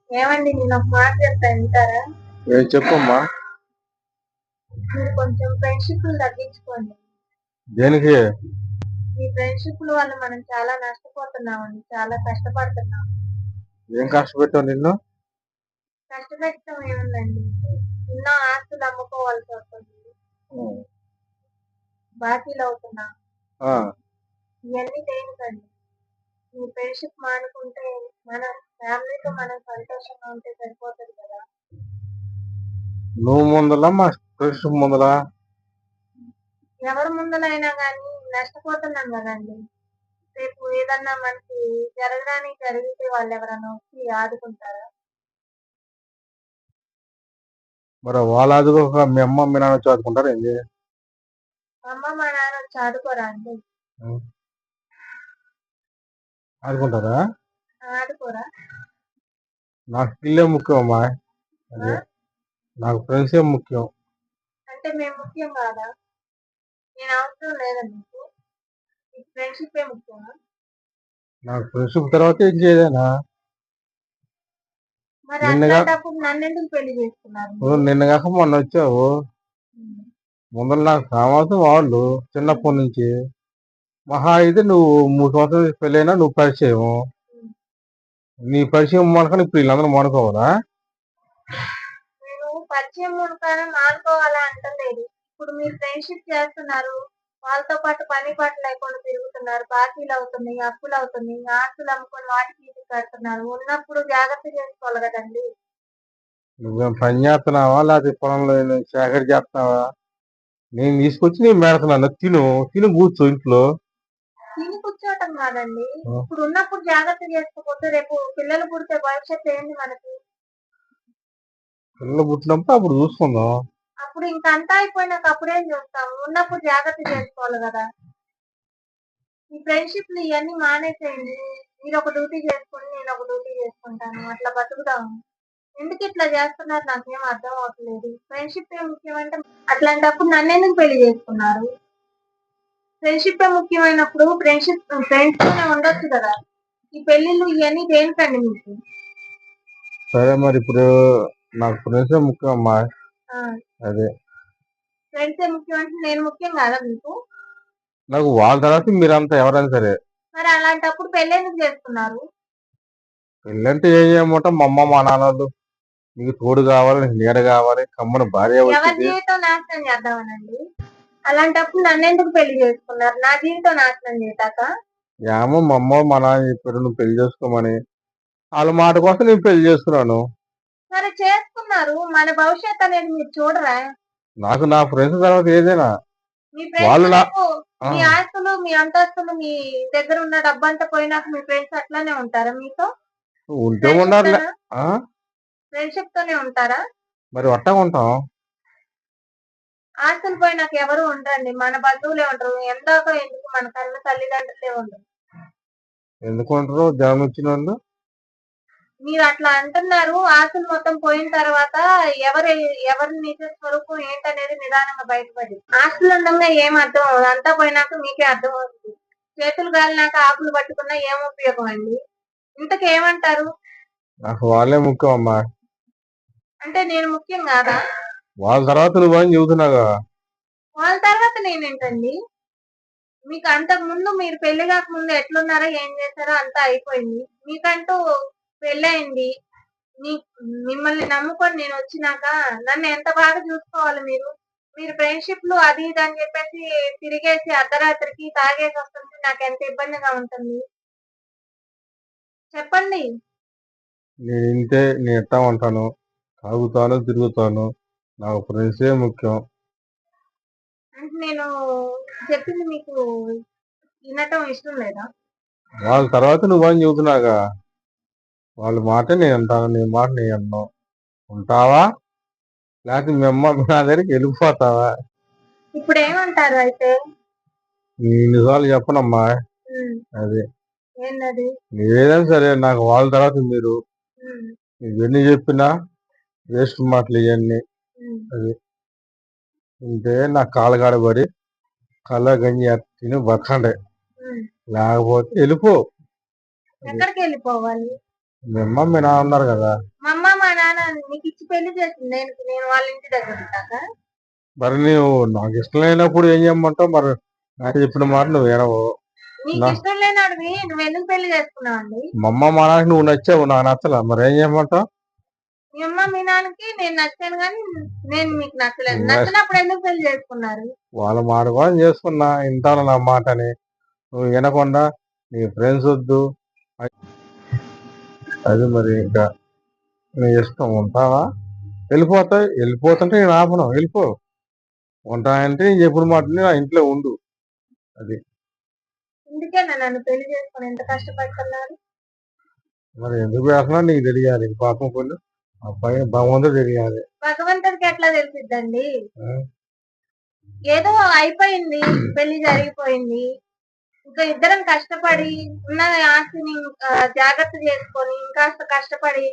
ఏమండి నేను ఒక మాట చెప్తా వింటారా? ఏం చెప్పమ్మా? మీరు కొంచెం ఫ్రెండ్‌షిప్‌లు తగ్గించుకోండి. దేనికి? మీ ఫ్రెండ్‌షిప్‌ల వల్ల మనం చాలా నష్టపోతున్నామండి. చాలా కష్టపడుతున్నాం. ఏం కష్టపెట్టావు నిన్ను? కష్టపెట్టడం ఏముందండి? ఉన్న ఆస్తులు అమ్ముకోవాల్సి వస్తుంది. ఉమ్. బాకీలవుతున్నాం. ఆ, ఇవన్నీ దేనికండి? మీ ఫ్రెండ్‌షిప్ మానుకుంటే మన ఫ్యామిలీతో మనం సంతోషంగా ఉంటే సరిపోతది కదా! నువ్వు ముందలా మా ఫ్రెండ్స్ ముందలా? ఎవరి ముందులైనా గానీ నష్టపోతున్నాం గదండీ! రేపు ఏదన్నా మనకి జరగడానికి జరిగితే వాళ్ళెవరన్నా వచ్చి ఆదుకుంటారా? మరి వాళ్ళ అదుగోక మీ అమ్మ మీ నాన్న చదువుకుంటారు ఏంది? మా అమ్మ, మా నాన్న వచ్చి ఆదుకోరా అండి? ఉమ్. ఆడుకుంటారా? ఆదుకోరా? నాకు పిల్లే ముఖ్యం అమ్మా. ఆ? అదే, నాకు ఫ్రెండ్సే ముఖ్యం. అంటే మేము ముఖ్యం కాదా? నేను అవసరం లేదా మీకు? మీకు ఫ్రెండ్‌షిప్పే ముఖ్యమా? నాకు ఫ్రెండ్షిప్ తర్వాత ఇంకేదైనా. మరి నిన్నగా అట్లాంటప్పుడు నన్నెందుకు పెళ్లి చేసుకున్నారు మీరు? నిన్నగాక మొన్న వచ్చావు. హ్మ్. ముందర నాకు కావాల్సిన వాళ్ళు చిన్నప్పటి నుంచి. మహా అయితే నువ్వు 3 సంవత్సరాలు పెళ్ళైనా నువ్వు పరిచయం. హ్మ్. నీ పరిచయం మానుకొని ఇప్పుడు వీళ్ళందరూ మానుకోవాలా? నేను పరిచయం మునకనే మానుకోవాలా అంటలేదు. ఇప్పుడు మీరు ఫ్రెండ్‌షిప్ చేస్తున్నారు. వాళ్ళతో పాటు పని పాట లేకుండా తిరుగుతున్నారు. బాకీలవుతున్నాయి, అప్పులవుతున్నాయి, ఆస్తులు అమ్ముకొని వాటికి వీటికి కడుతున్నారు. ఉన్నప్పుడు జాగ్రత్త చేసుకోవాలి గదండీ! నువ్వేం పని చేస్తున్నావా? లేకపోతే పొలంలో ఏమైనా సేకరి చేస్తున్నావా? నేను తీసుకొచ్చి నేను పెడుతున్నాను. తిను తిని కూర్చో ఇంట్లో. తిని కూర్చోవటం కాదండి. ఆ, ఇప్పుడున్నప్పుడు జాగ్రత్త చేసుకోకపోతే రేపు పిల్లలు పుడితే భవిష్యత్తు ఏంది మనకి? పిల్లలు పుట్టినప్పుడు అప్పుడు చూసుకుందాం. అప్పుడు ఇంక అంతా అయిపోయినాక అప్పుడేం చూస్తాం? ఉన్నప్పుడు జాగ్రత్త చేసుకోవాలి గదా! ఈ ఫ్రెండ్‌షిప్‌లు ఇయన్నీ మానేసేయండి. మీరొక డ్యూటీ చేసుకోండి. నేనొక డ్యూటీ చేసుకుంటాను. అట్లా బతుకుదాం. ఎందుకిట్లా జేస్తున్నారు నాకేం అర్థం అవ్వట్లేదు. ఫ్రెండ్‌షిప్పే ముఖ్యమంటే అట్లాంటప్పుడు నన్నెందుకు పెళ్లి చేసుకున్నారు? ఫ్రెండ్‌షిప్పే ముఖ్యమైనప్పుడు ఫ్రెండ్స్‌తోనే ఉండొచ్చు గదా! ఈ పెళ్ళిళ్ళు ఇయన్నీ దేనికండి మీకు? సరే మరి ఇప్పుడు నాకు ఫ్రెండ్సే ముఖ్యం అమ్మా. ఆ! అదే, ఫ్రెండ్సే ముఖ్యమంటే నేను ముఖ్యం గాదా మీకు? నాకు వాళ్ళ తర్వాత మీరంతా ఎవరైనా సరే. మరి అలాంటప్పుడు పెళ్ళెందుకు చేసుకున్నారు? పెళ్ళంటే ఏం చేయమంటాం? మా అమ్మ మా నాన్నలు నీకు తోడు కావాలి, నీకు నీడ కావాలి, కమ్మని భార్య ఎవరి వచ్చింది. జీవితం నాశనం చేద్దామనండి? అలాంటప్పుడు నన్నెందుకు పెళ్లి చేసుకున్నారు? నా జీవితం నాశనం చేయటాకా? ఏమో మా అమ్మ మా నాన్న చెప్పారు నువ్వు పెళ్లి చేసుకోమని. వాళ్ళ మాట కోసం నేను పెళ్లి చేసుకున్నాను. సరే చేసుకున్నారు. మన భవిష్యత్తు అనేది మీరు చూడరా? నాకు నా ఫ్రెండ్స్ తర్వాత ఏదైనా మీ ఫ్రెండ్స్ వాళ్ళు నా రేపు ఆ, మీ ఆస్తులు, మీ అంతస్తులు, మీ దగ్గర ఉన్న డబ్బంతా పోయినాక మీ ఫ్రెండ్స్ అట్లానే ఉంటారా మీతో? ఉంటే ఫ్రెండ్‌షిప్ ఉండాలిలే. తోనా? ఆ, ఫ్రెండ్‌షిప్ తోనే ఉంటారా? మరి అట్టగా ఉంటాం. ఆస్తులు పోయినాక ఎవరు ఉండరండి. మన బంధువులే ఉంటారు. ఎందాకో ఎందుకు మన కన్న తల్లిదండ్రులే ఉండరు. ఎందుకు ఉంటారు జనం వచ్చిన వాళ్ళు? మీరు అట్లా అంటున్నారు. ఆస్తులు మొత్తం పోయిన తర్వాత ఎవరి ఎవరి నిజ స్వరూపం ఏంటనేది నిదానంగా బయటపడిద్ది. ఆస్తులు ఉండంగా ఏం అర్థం అవ్వదు. అంతా పోయినాక మీకే అర్థమవుతుంది. చేతులు కాలినాక ఆకులు పట్టుకున్నా ఏం ఉపయోగం అండి? ఇంతకేమంటారు? నాకు వాళ్ళే ముఖ్యం అమ్మా. అంటే నేను ముఖ్యం కాదా? వాళ్ళ తర్వాత నువ్వు అని చెబుతున్నాగా. వాళ్ళ తర్వాత నేనేంటండి? మీకు అంతకు ముందు మీరు పెళ్లి కాకముందు ఎట్లున్నారో, ఏం చేశారో అంతా అయిపోయింది. మీకంటూ పెళ్లయింది. మీ మిమ్మల్ని నమ్ముకొని నేనొచ్చినాక నన్ను ఎంత బాగా చూసుకోవాలి మీరు. మీరు ఫ్రెండ్‌షిప్‌లు అది ఇది అని చెప్పేసి తిరిగేసి అర్ధరాత్రికి తాగేసొస్తుంటే నాకెంత ఇబ్బందిగా ఉంటుంది. చెప్పండి. నేను ఇంతే, నేను ఎట్టా ఉంటాను. తాగుతాను, తిరుగుతాను. నాకు ఫ్రెండ్సే ముఖ్యం. అంటే నేను చెప్పింది మీకు వినటం ఇష్టం లేదా? వాళ్ళ తర్వాత నువ్వు అని చెబుతున్నాగా. వాళ్ళ మాట నేను అంటాను, నీ మాట నేను అన్నాను. ఉంటావా? లేకపోతే మీ అమ్మ నా దగ్గరికి వెళ్ళిపోతావా? ఇప్పుడేమంటారు అయితే? నీ నిజాలు చెప్పనమ్మా. హ్మ్. అదే, ఏందది? ఏదైనా సరే నాకు వాళ్ళ తర్వాత మీరు. హ్మ్. ఇవన్నీ చెప్పినా వేస్ట్ మాటలు ఇవన్నీ. హ్మ్. అది ఉంటే నా కాళ్ళగాడ పడి కళ్ళ గంజి తిని బతకండి. హ్మ్. లేకపోతే వెళ్ళిపో. అది ఎక్కడికెళ్ళిపోవాలి? మీ అమ్మ మీ నాన్న ఉన్నారు కదా. మా అమ్మ మా నాన్న నీకు ఇచ్చి పెళ్లి చేసింది నేను వాళ్ళ ఇంటి దగ్గర ఉంటాక. మరి నువ్వు నాకు ఇష్టం లేనప్పుడు ఏం చేయమంటావు? మరి నాకు చెప్పిన మాట నువ్వు వినవు. నీకు ఇష్టం లేనాడివి నువ్వు ఎందుకు పెళ్లి చేసుకున్నావు అండి? మా అమ్మ మా నాన్నకి నువ్వు నచ్చావు, నాకు నచ్చలా, మరి ఏం చేయమంటావు? మీ అమ్మ మీ నాన్నకి నేను నచ్చాను కానీ నేను మీకు నచ్చలేదు. నచ్చినప్పుడు ఎందుకు పెళ్లి చేసుకున్నారు? వాళ్ళ మాట కూడా చేసుకున్నా, వింటాను నా మాటని. నువ్వు వినకుండా నీ ఫ్రెండ్స్ వద్దు అది మరి ఇంకా నీ ఇష్టం. ఉంటావా? వెళ్ళిపోతుంటే నేను ఆపను, వెళ్ళిపో. ఉంటానంటే నేను చెప్పిన మాటని నా ఇంట్లో ఉండు. అది ఇందుకేనా నన్ను పెళ్లి చేసుకుని ఎంత కష్టపడుతున్నారు? మరి ఎందుకు వేస్తున్నా నీకు తెలియాలి. పాపం కొన్ని అబ్బాయి భగవంతుడు తెలియాలి. భగవంతుడికి ఎట్లా తెలిసిద్దండి? ఏదో అయిపోయింది, పెళ్లి జరిగిపోయింది. ఇంకా ఇద్దరం కష్టపడి ఉన్న ఆస్తిని జాగ్రత్త చేసుకొని ఇంకాస్త కష్టపడి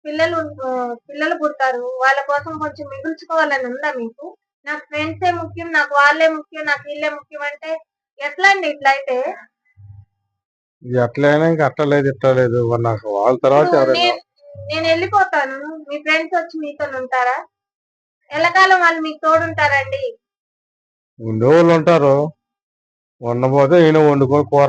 పిల్లలు పుడతారు. వాళ్ళ కోసం కొంచెం మిగుల్చుకోవాలని ఉందా మీకు? నాకు ఫ్రెండ్సే ముఖ్యం, నాకు వాళ్ళే ముఖ్యం, నాకు వీళ్ళే ముఖ్యం అంటే ఎట్లా అండి ఇట్లా అయితే? ఎట్లయినా ఇంకా అట్టలేదు ఇట్టలేదు. మరి నాకు వాళ్ళ తర్వాత ఎవరైనా నేను వెళ్ళిపోతాను, మీ ఫ్రెండ్స్ వచ్చి మీతో ఉంటారా? ఎల్లకాలం వాళ్ళు మీకు తోడుంటారండి? ఉండేవాళ్ళు ఉంటారు. ఉండబోతే ఈయన వండుకొని కూర